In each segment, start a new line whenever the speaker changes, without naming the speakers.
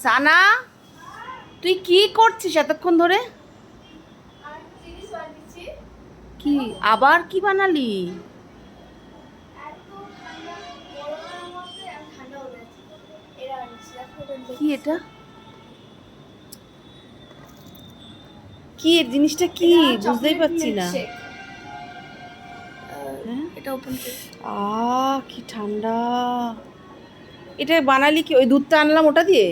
সানা, তুই কি করছিস এতক্ষণ ধরে? কি আবার কি বানালি? কি এটা? কি এর জিনিসটা কি বুঝতেই পারছি না।
এটা ওপেন করে
কি ঠান্ডা! এটা বানালি কি? ওই দুধটা আনলাম ওটা দিয়ে?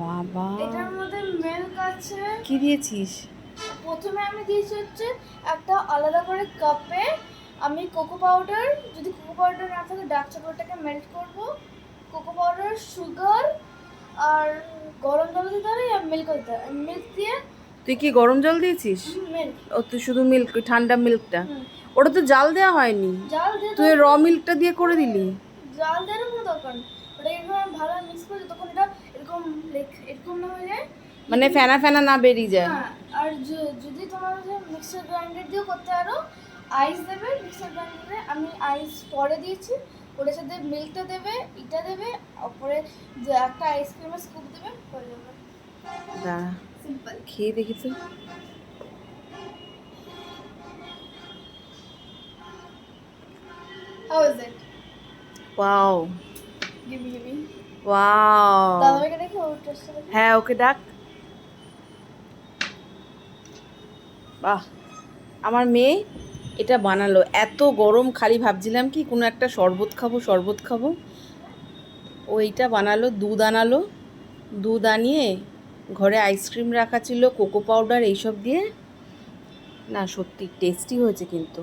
বাবা,
এটার মধ্যে মিল্ক আছে।
কি দিয়েছিস?
প্রথমে আমি দিয়েছি হচ্ছে একটা আলাদা করে কাপে আমি কোকো পাউডার, যদি কোকো পাউডার না থাকে ডার্ক চকলেটটাকে মেল্ট করব, কোকো পাউডার, সুগার আর গরম জল দিতে হবে আর মিল্ক দিতে হবে। মিল্ক দিয়ে
তুই কি গরম জল দিয়েছিস?
মিল্ক
ও তুই শুধু মিল্ক, ঠান্ডা মিল্কটা? ওটা তো জাল দেওয়া হয়নি।
জাল দিয়ে
তুই র মিল্কটা দিয়ে করে দিলি?
জাল দেওয়ার কোনো দরকার নেই। ওটা এরকম ভালো মিক্স করে তখন এটা এরকম এরকম না হয়ে যায়,
মানে ফেনা ফেনা না বেরিয়ে যায়?
হ্যাঁ। আর যদি তোমার মিক্সার গ্রাইন্ডার দিয়েও করতে পারো, আইস দেবে মিক্সার গ্রাইন্ডারে, আমি আইস পরে দিয়েছি, ওটার সাথে মিল্কটা দেবে, এটা দেবে, ওপরে যে একটা আইসক্রিমের স্কুপ দেবে, হয়ে যাবে।
দাঁড়া,
সিম্পল।
খেয়ে দেখি তো।
How is it?
Wow,
give me
wow.
দাদাকে দেখি ওর টেস্টটা দেখি।
হ্যাঁ, ওকে ডাক। বাহ, আমার মেয়ে এটা বানালো। এত গরম, খালি ভাবছিলাম কি কোনো একটা শরবত খাবো, শরবত খাবো। ও এইটা বানালো, দুধ আনালো, দুধ আনিয়ে ঘরে আইসক্রিম রাখা ছিল, কোকো পাউডার এইসব দিয়ে। না সত্যি টেস্টি হয়েছে কিন্তু।